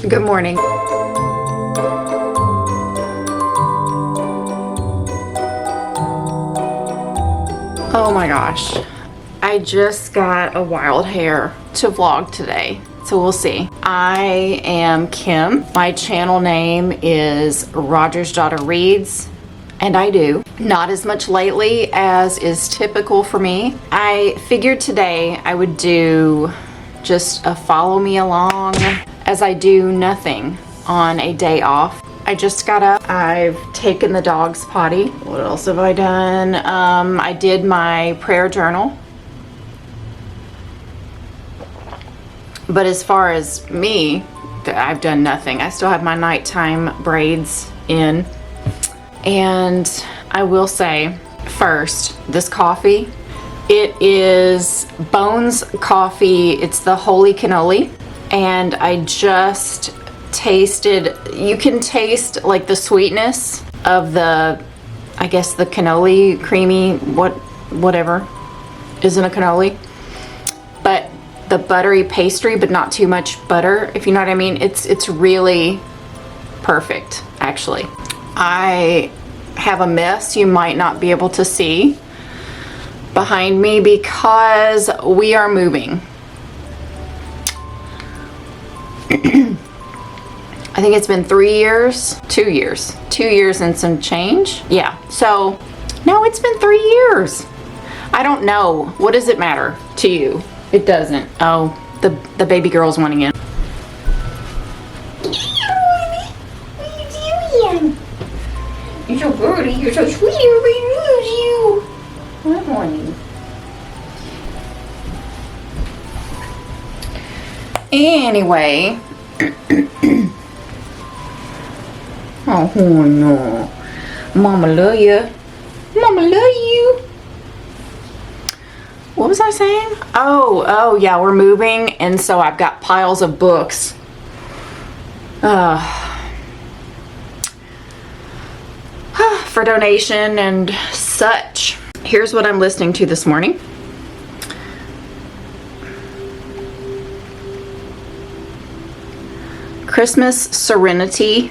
Good morning. Oh my gosh. I just got a wild hair to vlog today, so we'll see. I am Kim. My channel name is Roger's Daughter Reads, and I do. Not as much lately as is typical for me. I figured today I would do just a follow me along as I do nothing on a day off. I just got up. I've taken the dog's potty. What else have I done? I did my prayer journal. But as far as me, I've done nothing. I still have my nighttime braids in. And I will say, first, this coffee, it is Bones Coffee. It's the Holy Cannoli. And I just tasted, you can taste like the sweetness of the, I guess the cannoli, creamy, whatever is in a cannoli. But the buttery pastry, but not too much butter, if you know what I mean. It's really perfect, actually. I have a mess you might not be able to see behind me because we are moving. I think it's been 2 years and some change. Yeah, so no, it's been 3 years. I don't know. What does it matter to you? It doesn't. Oh, the baby girl's wanting in. What are you doing? You're so pretty. You're so sweet. Everybody loves you. Good morning. Anyway. Oh no. Mama love you. Mama love you. What was I saying? Oh yeah, we're moving, and so I've got piles of books. For donation and such. Here's what I'm listening to this morning. Christmas Serenity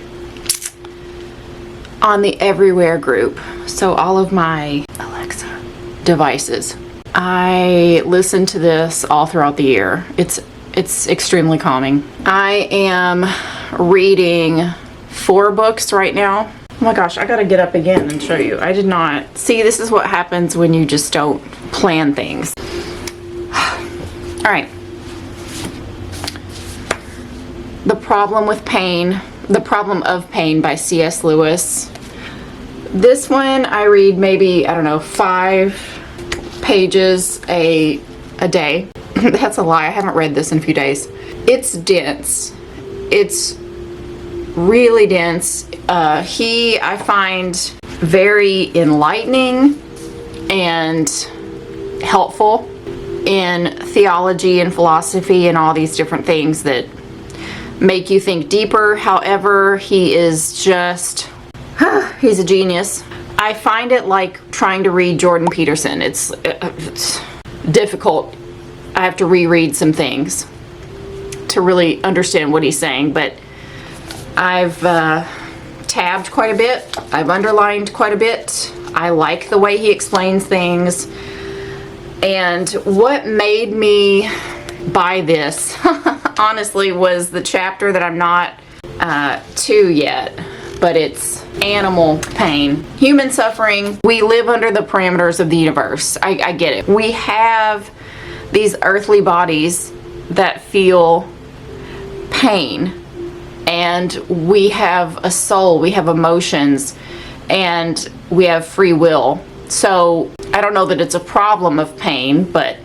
on the Everywhere group. So all of my Alexa devices. I listen to this all throughout the year. It's extremely calming. I am reading 4 books right now. Oh my gosh, I gotta get up again and show you. I did not. See, this is what happens when you just don't plan things. All right. The Problem of Pain by C.S. Lewis. This one I read maybe, I don't know, 5 pages a day. That's a lie. I haven't read this in a few days. It's dense. It's really dense. I find very enlightening and helpful in theology and philosophy and all these different things that make you think deeper. However, he is just, he's a genius. I find it like trying to read Jordan Peterson. It's difficult. I have to reread some things to really understand what he's saying, but I've tabbed quite a bit. I've underlined quite a bit. I like the way he explains things. And what made me buy this, honestly, was the chapter that I'm not to yet, but it's animal pain. Human suffering. We live under the parameters of the universe. I get it. We have these earthly bodies that feel pain. And we have a soul, we have emotions, and we have free will. So I don't know that it's a problem of pain, but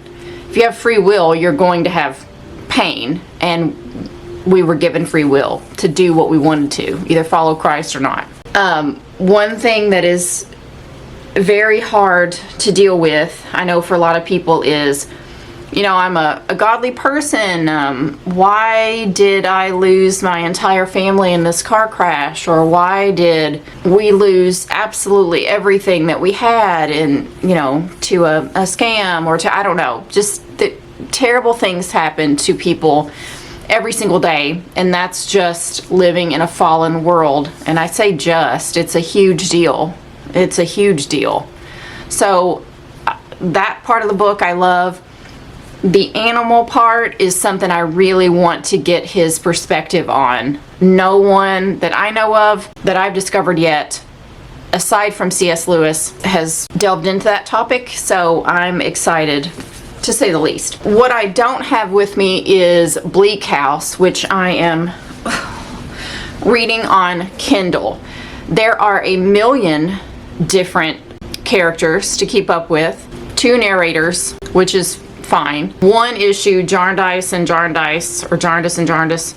if you have free will, you're going to have pain. And we were given free will to do what we wanted to, either follow Christ or not. One thing that is very hard to deal with, I know for a lot of people, is, you know, I'm a godly person. Why did I lose my entire family in this car crash? Or why did we lose absolutely everything that we had in, you know, to a scam or to, I don't know, just the terrible things happen to people. every single day, and that's just living in a fallen world. And I say just, it's a huge deal. It's a huge deal. So that part of the book I love. The animal part is something I really want to get his perspective on. No one that I know of that I've discovered yet, aside from C.S. Lewis, has delved into that topic, so I'm excited, to say the least. What I don't have with me is Bleak House, which I am reading on Kindle. There are a million different characters to keep up with, 2 narrators, which is fine. 1 issue, Jarndyce and Jarndyce, or Jarndyce and Jarndyce.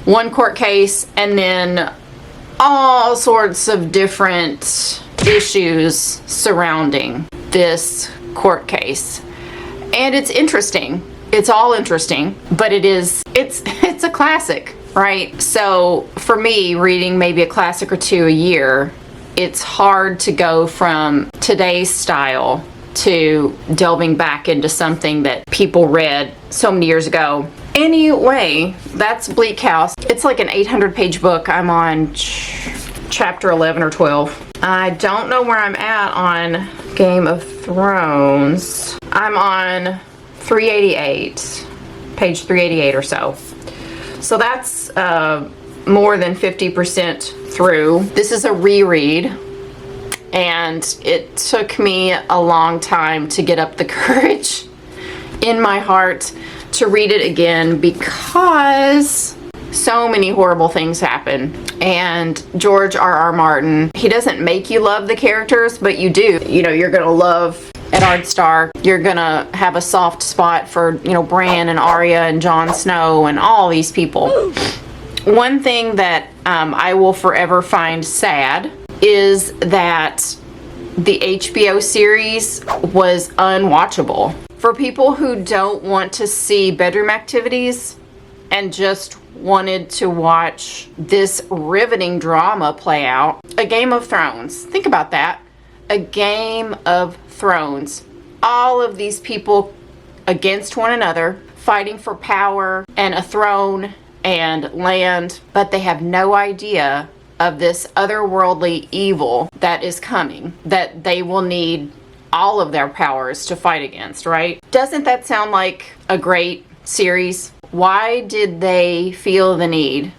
1 court case, and then all sorts of different issues surrounding this court case. And it's interesting. It's all interesting, but it's a classic, right? So for me, reading maybe a classic or 2 a year, it's hard to go from today's style to delving back into something that people read so many years ago. Anyway, that's Bleak House. It's like an 800-page book. I'm on chapter 11 or 12. I don't know where I'm at on Game of Thrones. I'm on 388, page 388 or so. So that's more than 50% through. This is a reread. And it took me a long time to get up the courage in my heart to read it again, because so many horrible things happen. And George R.R. Martin, he doesn't make you love the characters, but you do. You know, you're gonna love Eddard Stark. You're gonna have a soft spot for, Bran and Arya and Jon Snow and all these people. One thing that I will forever find sad is that the HBO series was unwatchable. For people who don't want to see bedroom activities and just wanted to watch this riveting drama play out, a Game of Thrones. Think about that. A Game of Thrones. All of these people against one another, fighting for power and a throne and land, but they have no idea of this otherworldly evil that is coming, that they will need all of their powers to fight against, right? Doesn't that sound like a great series? Why did they feel the need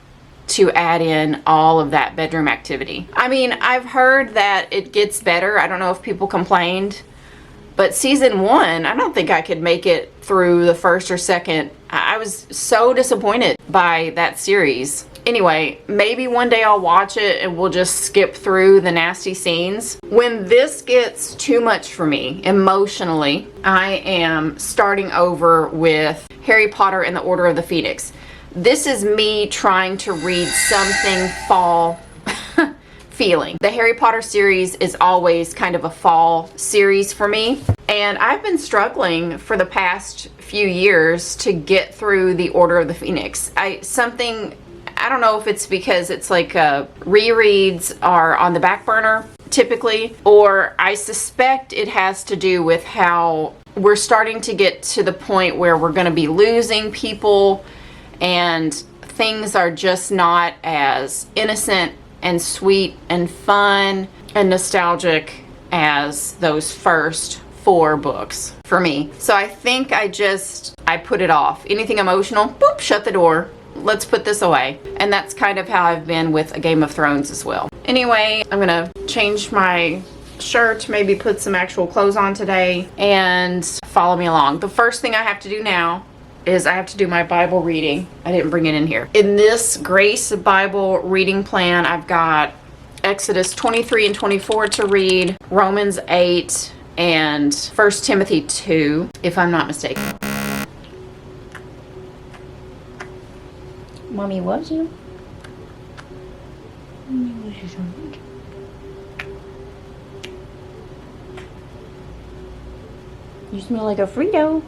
to add in all of that bedroom activity? I mean, I've heard that it gets better. I don't know if people complained, but season 1, I don't think I could make it through the first or second. I was so disappointed by that series. Anyway, maybe one day I'll watch it and we'll just skip through the nasty scenes. When this gets too much for me emotionally, I am starting over with Harry Potter and the Order of the Phoenix. This is me trying to read something fall feeling. The Harry Potter series is always kind of a fall series for me. And I've been struggling for the past few years to get through the Order of the Phoenix. I don't know if it's because it's like rereads are on the back burner typically, or I suspect it has to do with how we're starting to get to the point where we're going to be losing people and things are just not as innocent and sweet and fun and nostalgic as those first 4 books for me. So I think I put it off. Anything emotional, boop, shut the door. Let's put this away. And that's kind of how I've been with A Game of Thrones as well. Anyway, I'm gonna change my shirt, maybe put some actual clothes on today, and follow me along. The first thing I have to do now is I have to do my Bible reading. I didn't bring it in here. In this Grace Bible reading plan, I've got Exodus 23 and 24 to read, Romans 8, and 1 Timothy 2, if I'm not mistaken. Mommy loves you. You smell like a Frito.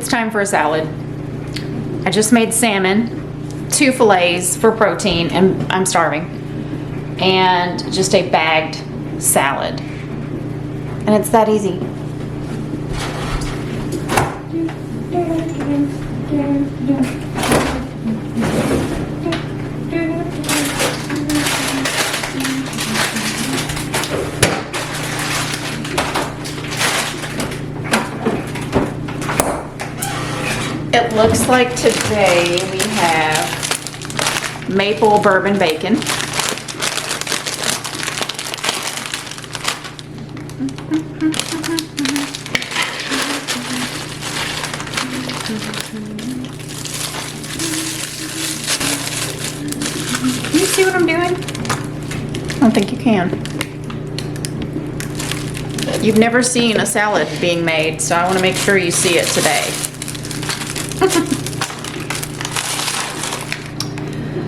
it's time for a salad. I just made salmon, 2 fillets for protein, and I'm starving. And just a bagged salad. And it's that easy. It looks like today we have maple bourbon bacon. Can you see what I'm doing? I don't think you can. You've never seen a salad being made, so I want to make sure you see it today.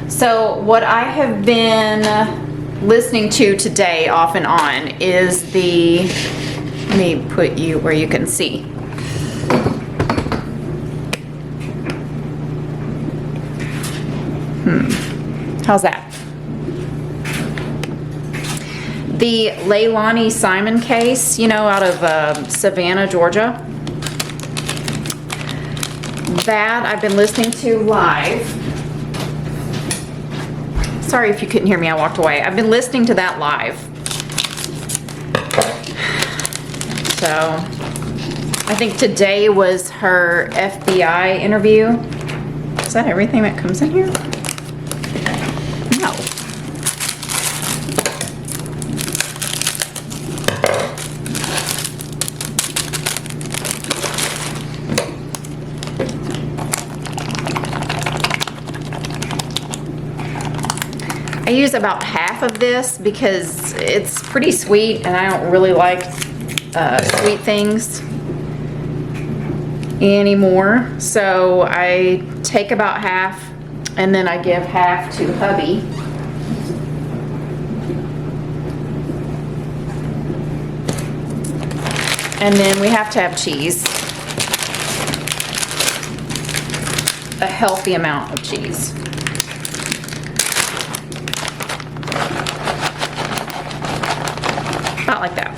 So what I have been listening to today off and on is let me put you where you can see. How's that? The Leilani Simon case, out of Savannah, Georgia. That I've been listening to live. Sorry if you couldn't hear me, I walked away. I've been listening to that live. So, I think today was her FBI interview. Is that everything that comes in here? No. I use about half of this because it's pretty sweet and I don't really like sweet things anymore. So I take about half and then I give half to hubby. And then we have to have cheese. A healthy amount of cheese. About like that.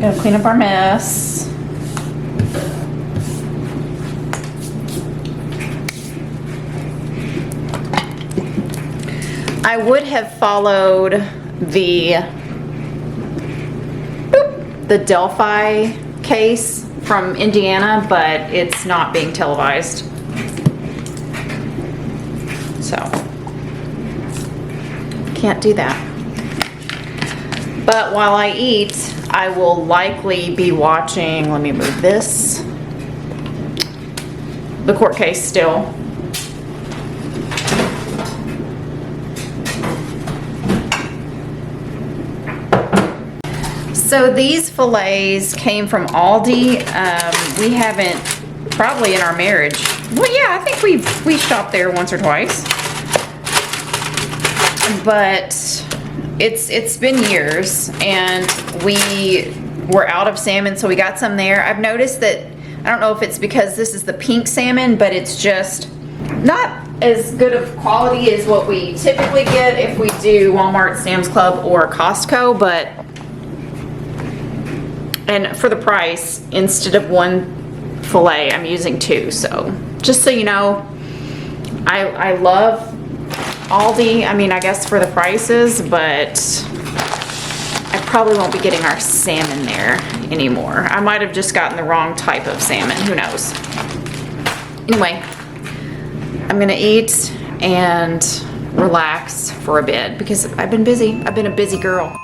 Gotta clean up our mess. I would have followed the Delphi case from Indiana, but it's not being televised. So, can't do that. But while I eat, I will likely be watching, let me move this, the court case still. So these fillets came from Aldi. We haven't, probably in our marriage. Well, yeah, I think we shopped there once or twice. But it's been years, and we were out of salmon, so we got some there. I've noticed that, I don't know if it's because this is the pink salmon, but it's just not as good of quality as what we typically get if we do Walmart, Sam's Club, or Costco, and for the price, instead of 1 fillet, I'm using 2. So just so you know, I love Aldi. I mean, I guess for the prices, but I probably won't be getting our salmon there anymore. I might have just gotten the wrong type of salmon. Who knows? Anyway, I'm gonna eat and relax for a bit because I've been busy. I've been a busy girl.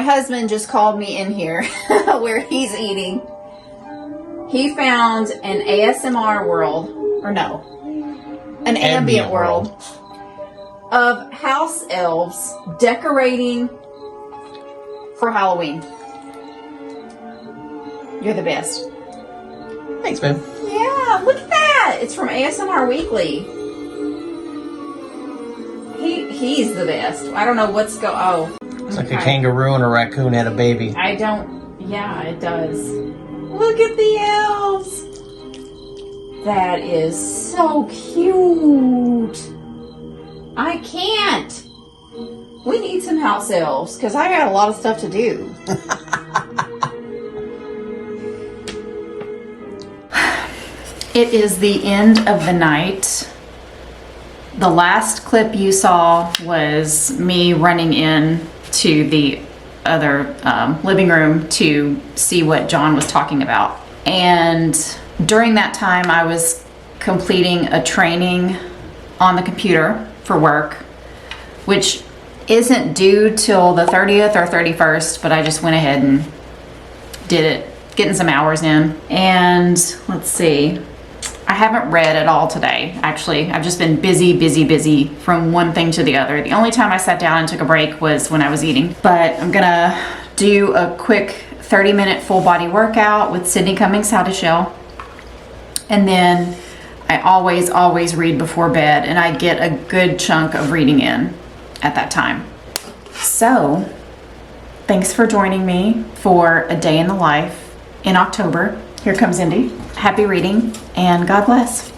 husband just called me in here where he's eating. He found an ASMR world, or no, an ambient world of house elves decorating for Halloween. You're the best. Thanks, man. Yeah, look at that. It's from ASMR Weekly. He's the best. I don't know what's It's like a kangaroo and a raccoon had a baby. Yeah, it does. Look at the elves. That is so cute. I can't. We need some house elves because I got a lot of stuff to do. It is the end of the night. The last clip you saw was me running in to the other living room to see what John was talking about. And during that time, I was completing a training on the computer for work, which isn't due till the 30th or 31st, but I just went ahead and did it, getting some hours in. And let's see. I haven't read at all today, actually. I've just been busy from one thing to the other. The only time I sat down and took a break was when I was eating. But I'm gonna do a quick 30-minute full body workout with Sydney Cummings How to Shell. And then I always read before bed, and I get a good chunk of reading in at that time. So, thanks for joining me for a day in the life in October. Here comes Indy. Happy reading, and God bless.